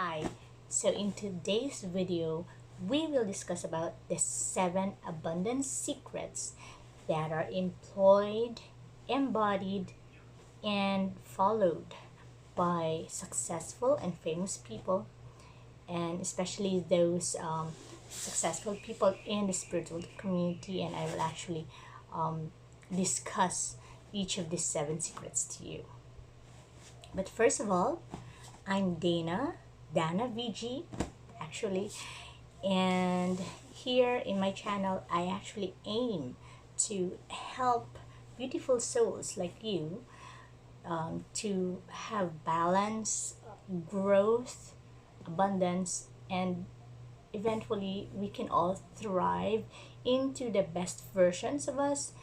Hi, so in today's video, we will discuss about the 7 abundance secrets that are employed, embodied, and followed by successful and famous people, and especially those successful people in the spiritual community. And I will actually discuss each of these 7 secrets to you. But first of all, I'm Dana VG, actually, and here in my channel, I actually aim to help beautiful souls like you to have balance, growth, abundance, and eventually we can all thrive into the best versions of us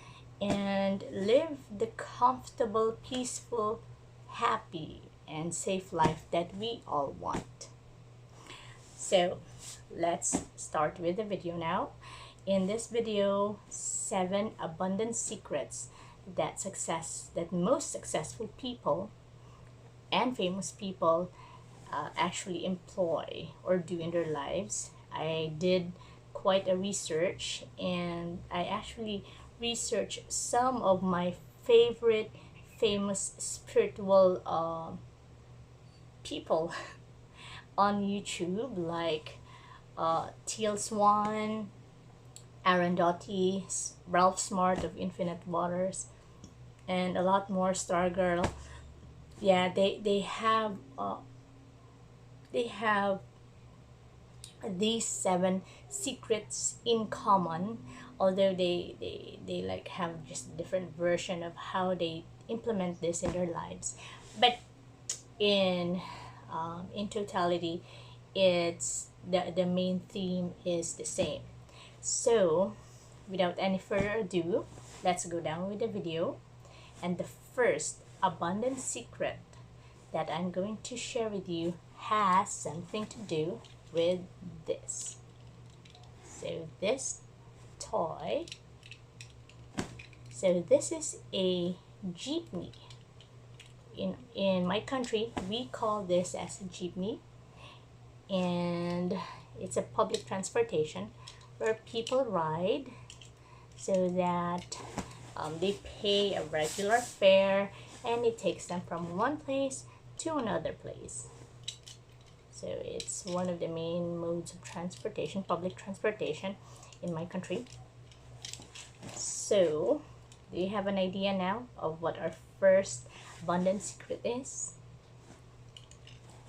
and live the comfortable, peaceful, happy, and safe life that we all want. So let's start with the video now. In this video, 7 abundant secrets that most successful people and famous people actually employ or do in their lives. I did quite a research, and I actually researched some of my favorite famous spiritual people on YouTube, like Teal Swan, Arundhati, Ralph Smart of Infinite Waters, and a lot more. Stargirl. Yeah, they have these 7 secrets in common, although they like have just different version of how they implement this in their lives. But in totality, it's the main theme is the same. So without any further ado, let's go down with the video. And the first abundant secret that I'm going to share with you has something to do with this. So this toy, so this is a jeepney. In my country, we call this as a jeepney, and it's a public transportation where people ride so that they pay a regular fare, and it takes them from one place to another place. So it's one of the main modes of transportation, public transportation in my country. So do you have an idea now of what our first abundant secret is?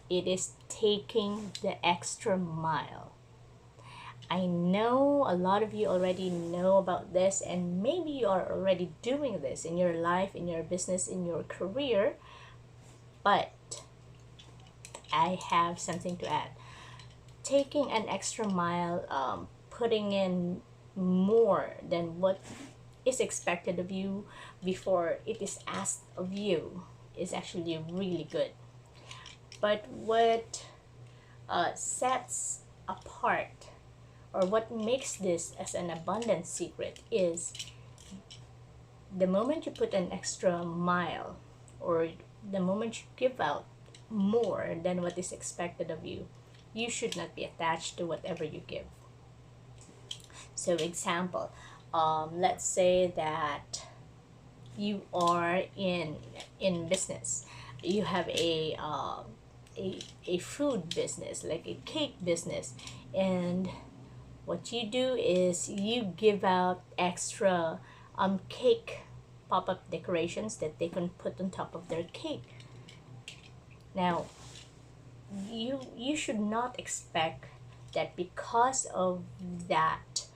It is taking the extra mile. I know a lot of you already know about this, and maybe you are already doing this in your life, in your business, in your career, but I have something to add. Taking an extra mile, putting in more than what is expected of you before it is asked of you is actually really good. But what sets apart, or what makes this as an abundant secret, is the moment you put an extra mile, or the moment you give out more than what is expected of you, you should not be attached to whatever you give. So example, let's say that you are in business. You have a food business, like a cake business, and what you do is you give out extra cake pop-up decorations that they can put on top of their cake. Now you should not expect that because of that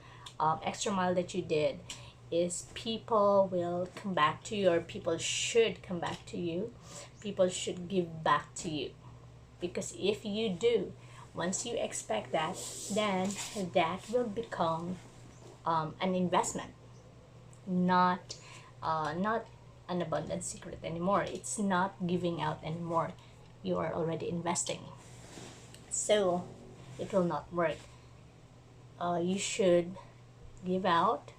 extra mile that you did, is people will come back to you, or people should come back to you, people should give back to you. Because if you do, once you expect that, then that will become an investment, not an abundant secret anymore. It's not giving out anymore. You are already investing, so it will not work. You should give out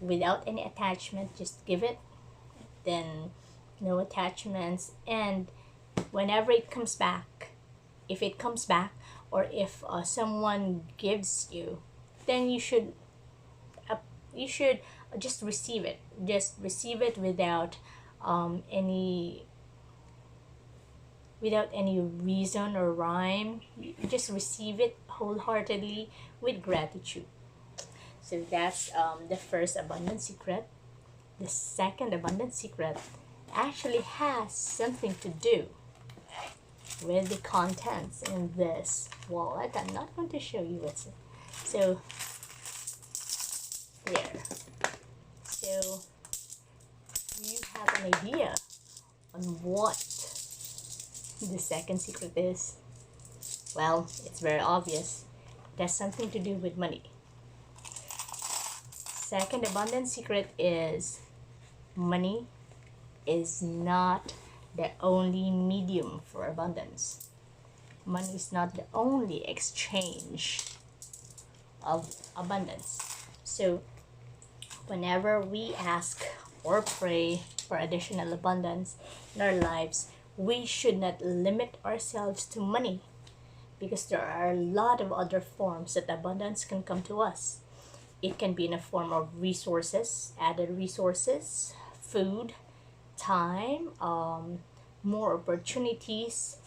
without any attachment. Just give it, then no attachments, and whenever it comes back, if it comes back, or if someone gives you, then uh, you should just receive it. Just receive it without any reason or rhyme. You just receive it wholeheartedly with gratitude. So that's the first abundant secret. The second abundant secret actually has something to do with the contents in this wallet. I'm not going to show you what's so there. So you have an idea on what the second secret is? Well, it's very obvious. It has something to do with money. Second abundant secret is money is not the only medium for abundance. Money is not the only exchange of abundance. So whenever we ask or pray for additional abundance in our lives, we should not limit ourselves to money, because there are a lot of other forms that abundance can come to us. It can be in a form of resources, added resources, food, time, more opportunities,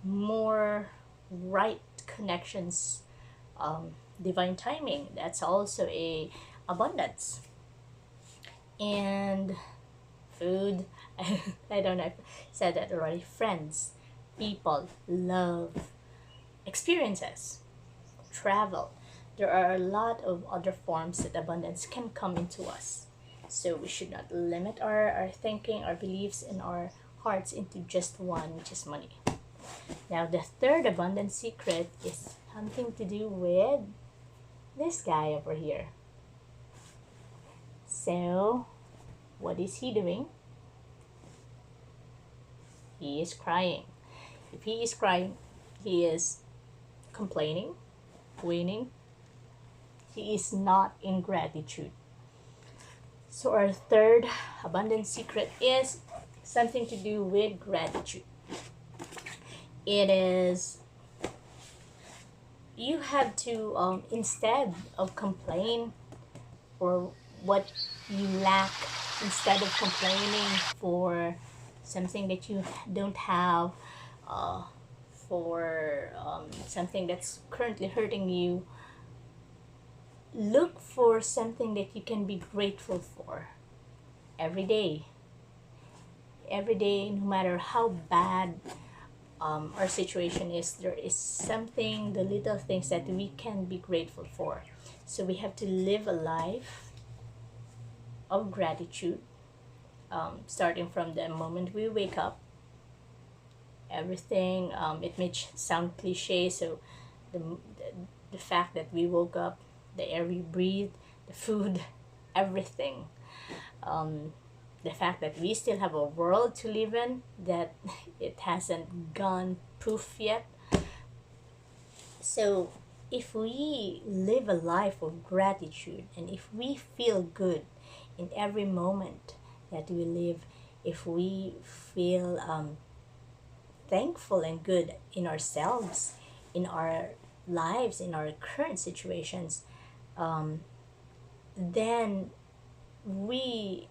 more right connections, divine timing. That's also a abundance. And food, I don't know if I said that already. Friends, people, love, experiences, travel. There are a lot of other forms that abundance can come into us. So we should not limit our thinking, our beliefs, and our hearts into just one, which is money. Now, the third abundant secret is something to do with this guy over here. So, what is he doing? He is crying. If he is crying, he is complaining, whining. He is not in gratitude. So our third abundant secret is something to do with gratitude. It is, you have to, instead of complain for what you lack, instead of complaining for something that you don't have, for something that's currently hurting you, look for something that you can be grateful for every day. Every day, no matter how bad our situation is, there is something, the little things that we can be grateful for. So we have to live a life of gratitude, starting from the moment we wake up. Everything, it may sound cliche, so the fact that we woke up, the air we breathe, the food, everything. The fact that we still have a world to live in, that it hasn't gone poof yet. So if we live a life of gratitude, and if we feel good in every moment that we live, if we feel thankful and good in ourselves, in our lives, in our current situations, then we,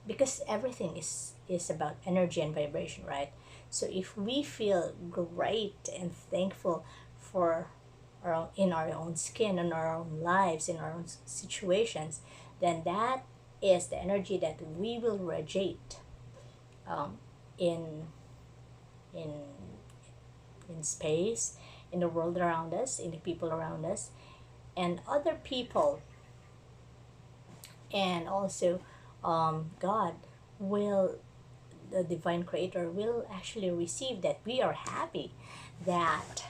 because everything is about energy and vibration, right? So if we feel great and thankful for in our own skin, in our own lives, in our own situations, then that is the energy that we will radiate in in in space, in the world around us, in the people around us, and other people, and also God will, the divine creator will actually receive that we are happy, that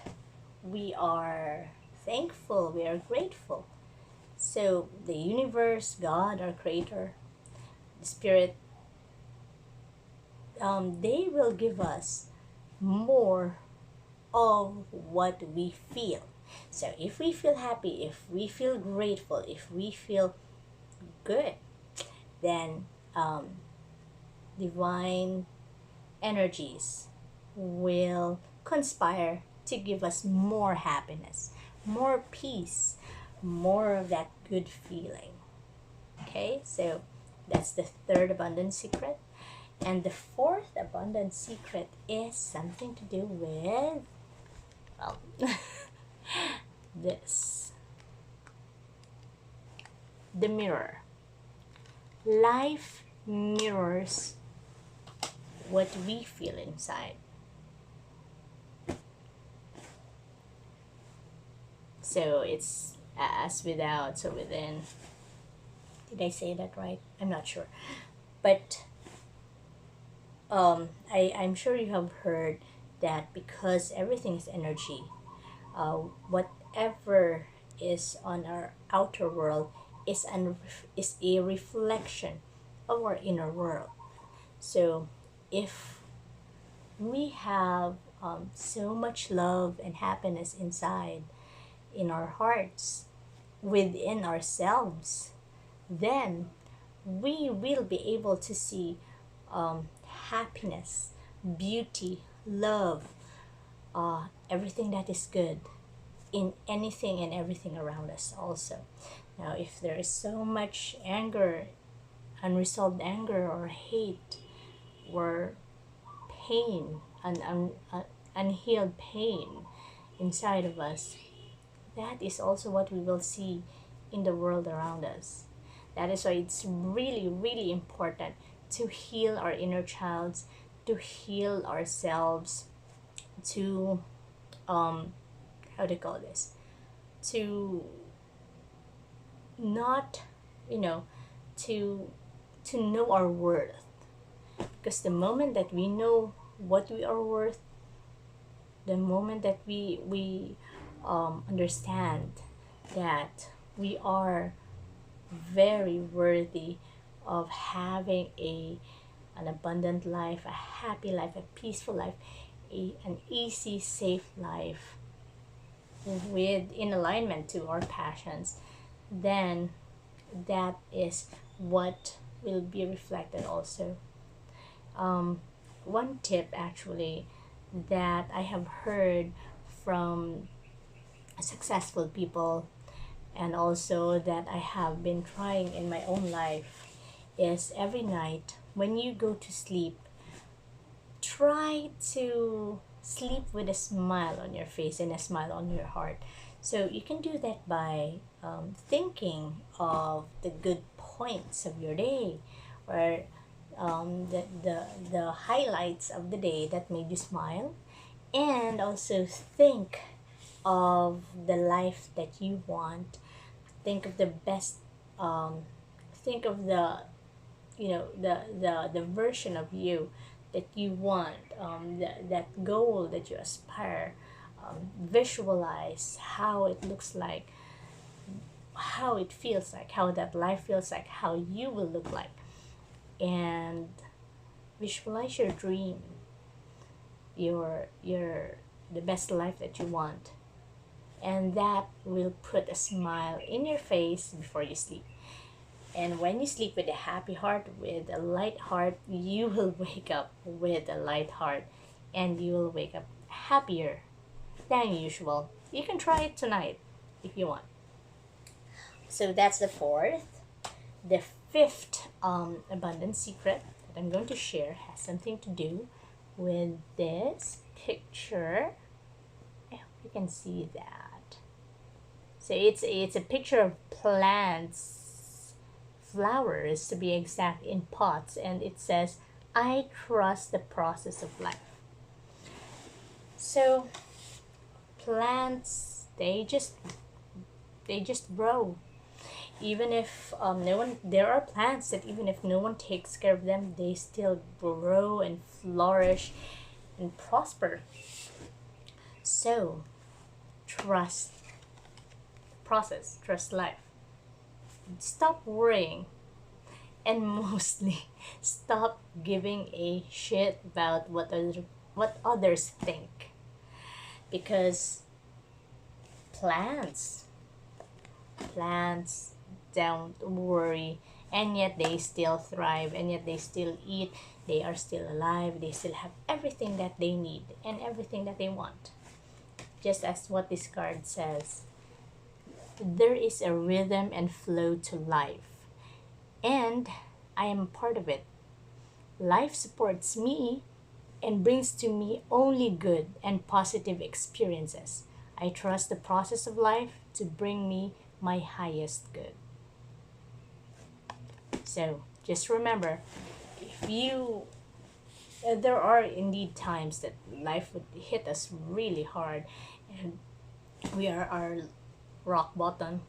we are thankful, we are grateful. So the universe, God, our creator, the spirit, they will give us more of what we feel. So if we feel happy, if we feel grateful, if we feel good, then divine energies will conspire to give us more happiness, more peace, more of that good feeling. Okay, so that's the third abundance secret. And the fourth abundance secret is something to do with, well, this, the mirror. Life mirrors what we feel inside. So it's as without, so within. Did I say that right? I'm not sure. But I'm sure you have heard that because everything is energy, whatever is on our outer world is a reflection of our inner world. So if we have so much love and happiness inside, in our hearts, within ourselves, then we will be able to see happiness, beauty, love, everything that is good in anything and everything around us also. Now, if there is so much anger, unresolved anger or hate or pain, unhealed pain inside of us, that is also what we will see in the world around us. That is why it's really, really important to heal our inner childs, to heal ourselves, to how do you call this? To not, you know, to know our worth. Because the moment that we know what we are worth, the moment that we understand that we are very worthy of having an abundant life, a happy life, a peaceful life, an easy, safe life with in alignment to our passions, then that is what will be reflected also. One tip actually that I have heard from successful people, and also that I have been trying in my own life, is every night when you go to sleep, try to sleep with a smile on your face and a smile on your heart. So you can do that by thinking of the good points of your day, or the highlights of the day that made you smile, and also think of the life that you want. Think of the best, think of the, the version of you that you want, that goal that you aspire. Visualize how it looks like, how it feels like, how that life feels like, how you will look like, and visualize your dream, your the best life that you want, and that will put a smile in your face before you sleep. And when you sleep with a happy heart, with a light heart, you will wake up with a light heart, and you will wake up happier than usual. You can try it tonight if you want. So that's the fourth. The fifth abundance secret that I'm going to share has something to do with this picture. I hope you can see that. So it's a picture of plants, flowers to be exact, in pots, and it says, "I trust the process of life." So plants, they just grow. Even if no one, there are plants that even if no one takes care of them, they still grow and flourish and prosper. So trust the process, trust life. Stop worrying, and mostly stop giving a shit about what others think, because plants don't worry, and yet they still thrive, and yet they still eat, they are still alive, they still have everything that they need and everything that they want. just as what this card says, there is a rhythm and flow to life, and I am part of it. Life supports me and brings to me only good and positive experiences. I trust the process of life to bring me my highest good. So just remember, if you there are indeed times that life would hit us really hard and we are our rock bottom,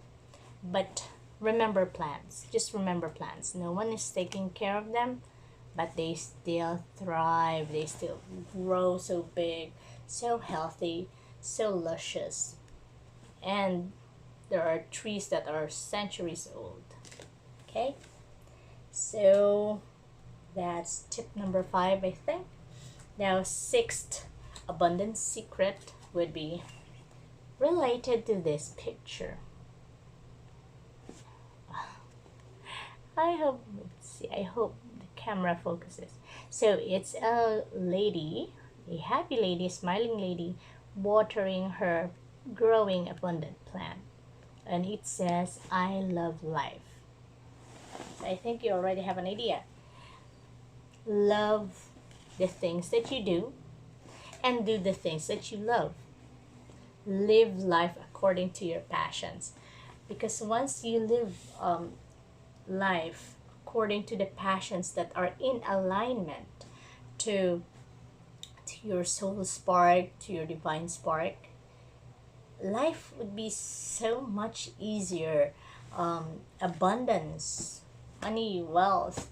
but remember plants. Just remember plants. No one is taking care of them, but they still thrive. They still grow so big, so healthy, so luscious. And there are trees that are centuries old. Okay? So that's tip number 5, I think. Now, sixth abundance secret would be related to this picture. I hope the camera focuses. So it's a lady, a happy lady, smiling lady, watering her growing abundant plant. And it says, I love life. So I think you already have an idea. Love the things that you do and do the things that you love. Live life according to your passions. Because once you live life according to the passions that are in alignment to your soul spark, to your divine spark, life would be so much easier. Abundance, money, wealth,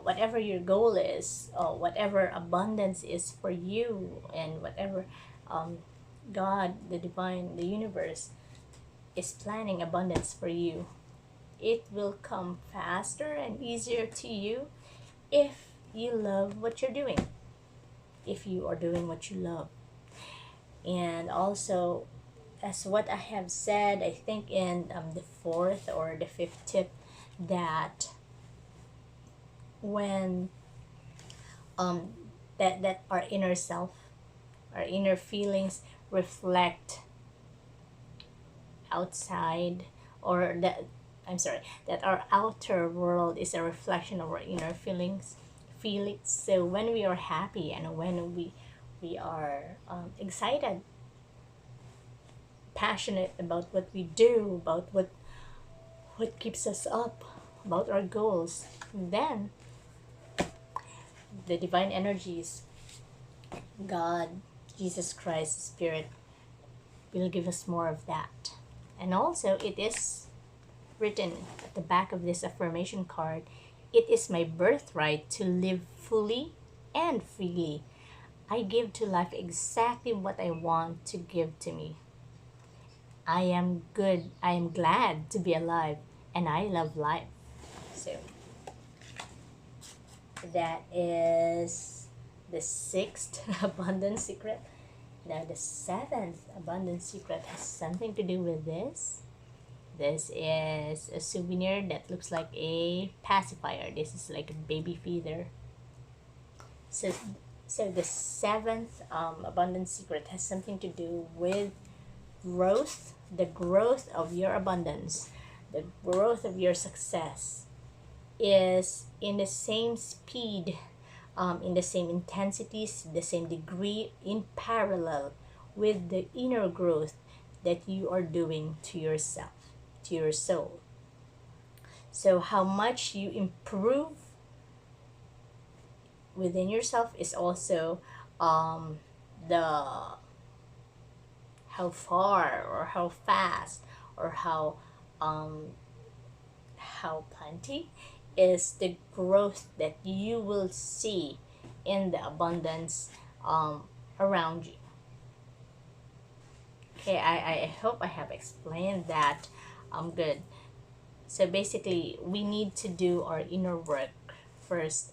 whatever your goal is, whatever abundance is for you, and whatever God, the divine, the universe is planning abundance for you, it will come faster and easier to you if you love what you're doing, if you are doing what you love. And also, as what I have said, I think in the 4th or the 5th tip, that when that our inner self, our inner feelings reflect outside, or that our outer world is a reflection of our inner feelings. So when we are happy and when we are excited, passionate about what we do, about what keeps us up, about our goals, then the divine energies, God, Jesus Christ, Spirit, will give us more of that. And also, it is written at the back of this affirmation card, it is my birthright to live fully and freely. I give to life exactly what I want to give to me. I am good. I am glad to be alive, and I love life. So that is the 6th abundance secret. Now the 7th abundance secret has something to do with this. This is a souvenir that looks like a pacifier. This is like a baby feeder. So the 7th abundance secret has something to do with growth, the growth of your abundance, the growth of your success is in the same speed, in the same intensities, the same degree, in parallel with the inner growth that you are doing to yourself, to your soul. So how much you improve within yourself is also the how far or how fast or how plenty is the growth that you will see in the abundance around you. Okay, I hope I have explained that good. So basically, we need to do our inner work first.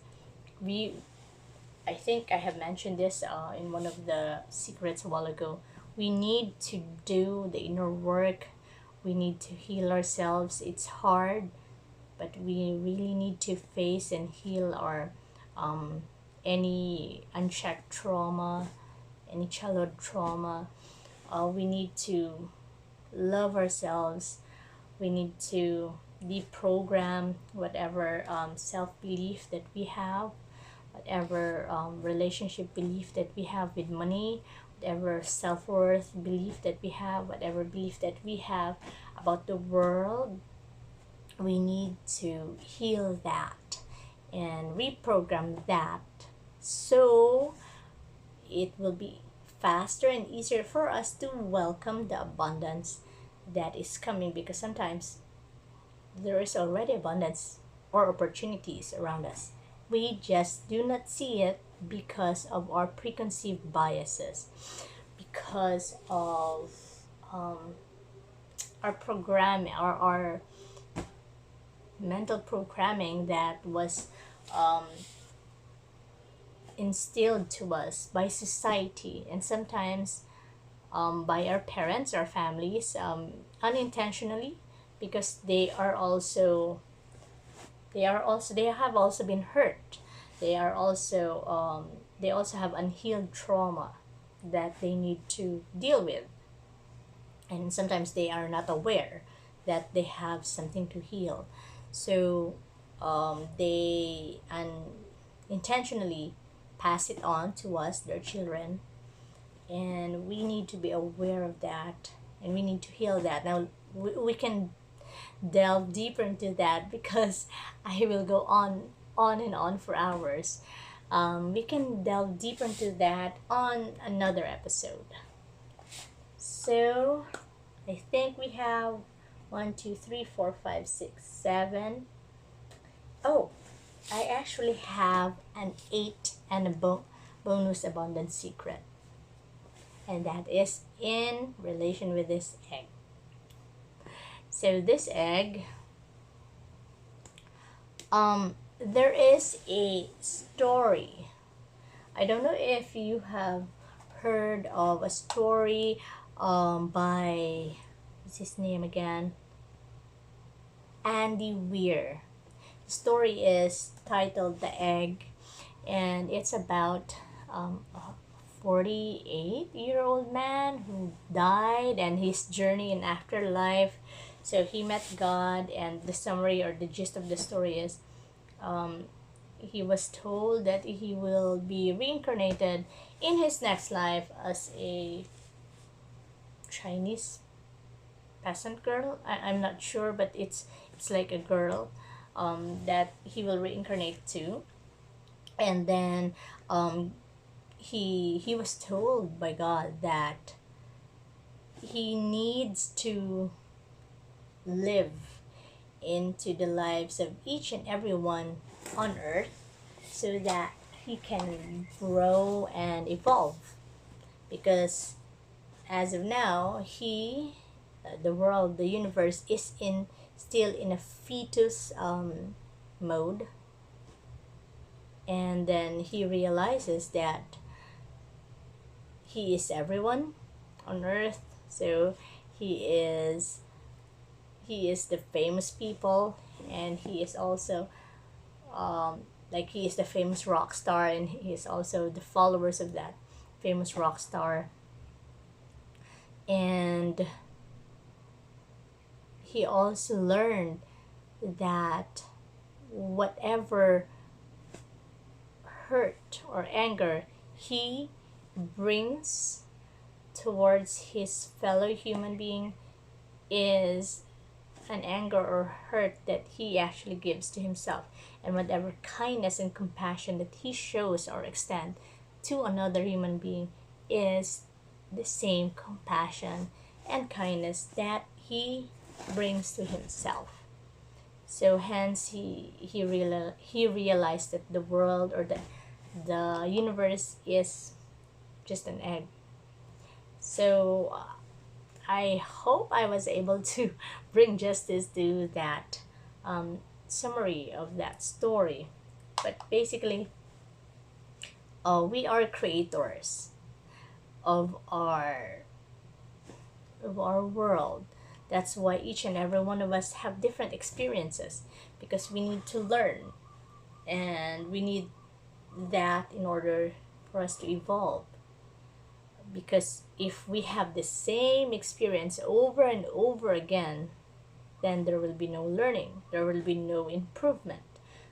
I think I have mentioned this in one of the secrets a while ago. We need to do the inner work. We need to heal ourselves. It's hard, but we really need to face and heal our any unchecked trauma any childhood trauma. We need to love ourselves. We need to deprogram whatever self-belief that we have, whatever relationship belief that we have with money, whatever self-worth belief that we have, whatever belief that we have about the world. We need to heal that and reprogram that, so it will be faster and easier for us to welcome the abundance that is coming, because sometimes there is already abundance or opportunities around us. We just do not see it because of our preconceived biases, because of our programming, our mental programming that was instilled to us by society, and sometimes by our parents, our families, unintentionally, because they have also been hurt. They also have unhealed trauma that they need to deal with, and sometimes they are not aware that they have something to heal. So they unintentionally pass it on to us, their children, and we need to be aware of that, and we need to heal that. Now we can delve deeper into that, because I will go on and on for hours. We can delve deeper into that on another episode. So I think we have 1, 2, 3, 4, 5, 6, 7. Oh, I actually have an 8 and a bonus abundance secret, and that is in relation with this egg. So this egg, there is a story. I don't know if you have heard of a story by, what's his name again? Andy Weir. The story is titled The Egg, and it's about a 48-year-old man who died and his journey in afterlife. So he met God, and the summary or the gist of the story is he was told that he will be reincarnated in his next life as a Chinese peasant girl. I'm not sure, but it's like a girl that he will reincarnate to. And then he was told by God that he needs to live into the lives of each and every one on earth, so that he can grow and evolve, because as of now the world, the universe is still in a fetus mode. And then he realizes that he is everyone on earth. So he is the famous people, and he is also like he is the famous rock star, and he is also the followers of that famous rock star. And he also learned that whatever hurt or anger he brings towards his fellow human being is an anger or hurt that he actually gives to himself, and whatever kindness and compassion that he shows or extend to another human being is the same compassion and kindness that he brings to himself. So hence he realized that the world, or the universe, is just an egg. So I hope I was able to bring justice to that summary of that story. But basically, we are creators of our world. That's why each and every one of us have different experiences, because we need to learn, and we need that in order for us to evolve. Because if we have the same experience over and over again, then there will be no learning, there will be no improvement,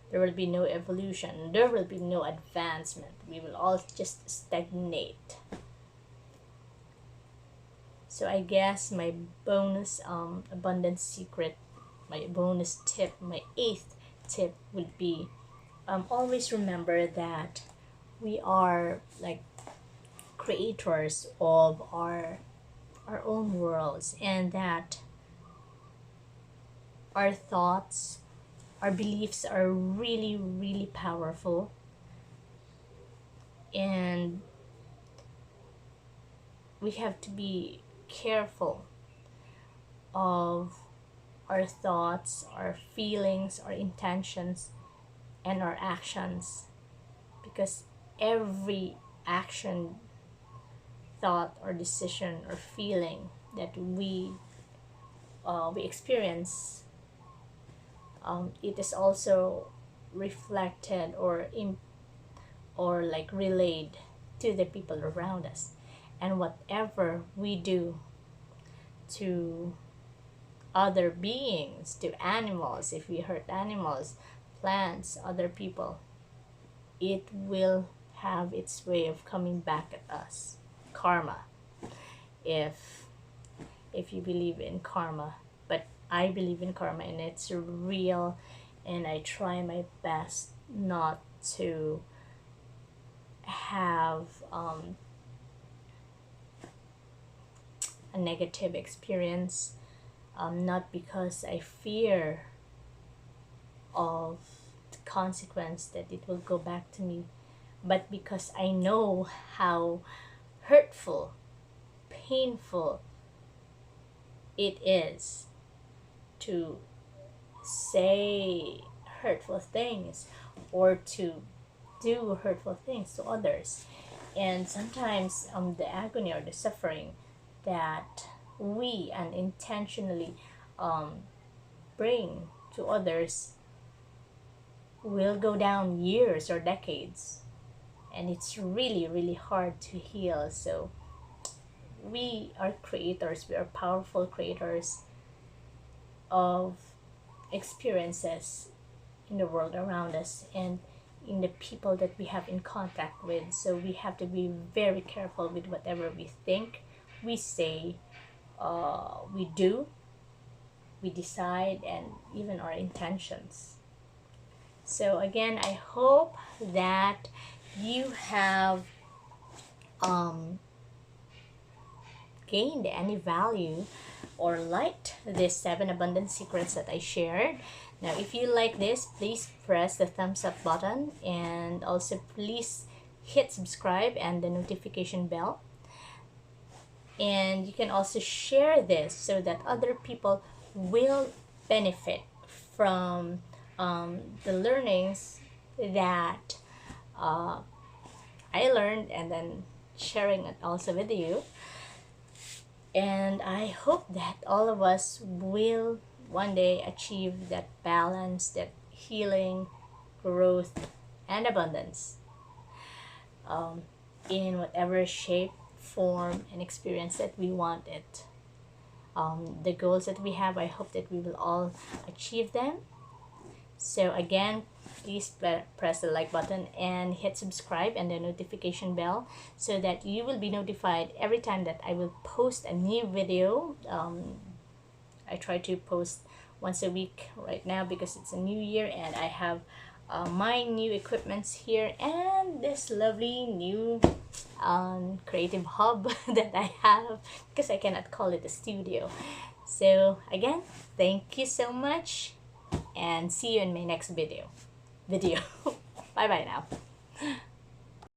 there will be no evolution, there will be no advancement. We will all just stagnate. So I guess my bonus abundance secret, my bonus tip, my eighth tip would be always remember that we are like creators of our own worlds, and that our thoughts, our beliefs are really, really powerful. And we have to be careful of our thoughts, our feelings, our intentions, and our actions, because every action, thought, or decision or feeling that we experience, it is also reflected or like relayed to the people around us. And whatever we do to other beings, to animals, if we hurt animals, plants, other people, it will have its way of coming back at us. Karma, if you believe in karma. But I believe in karma, and it's real, and I try my best not to have a negative experience, not because I fear of the consequence that it will go back to me, but because I know how hurtful, painful it is to say hurtful things or to do hurtful things to others. And sometimes the agony or the suffering that we unintentionally bring to others will go down years or decades, and it's really, really hard to heal. So we are creators, we are powerful creators of experiences in the world around us and in the people that we have in contact with. So we have to be very careful with whatever we think, we say, we do, we decide, and even our intentions. So again, I hope that you have gained any value or liked these 7 abundance secrets that I shared. Now, if you like this, please press the thumbs up button, and also please hit subscribe and the notification bell. And you can also share this so that other people will benefit from the learnings that I learned, and then sharing it also with you. And I hope that all of us will one day achieve that balance, that healing, growth, and abundance in whatever shape, form, and experience that we want it. The goals that we have, I hope that we will all achieve them. So again, please press the like button and hit subscribe and the notification bell so that you will be notified every time that I will post a new video. I try to post once a week right now because it's a new year, and I have my new equipments here and this lovely new creative hub that I have, because I cannot call it a studio. So again, thank you so much, and see you in my next video. Bye bye now.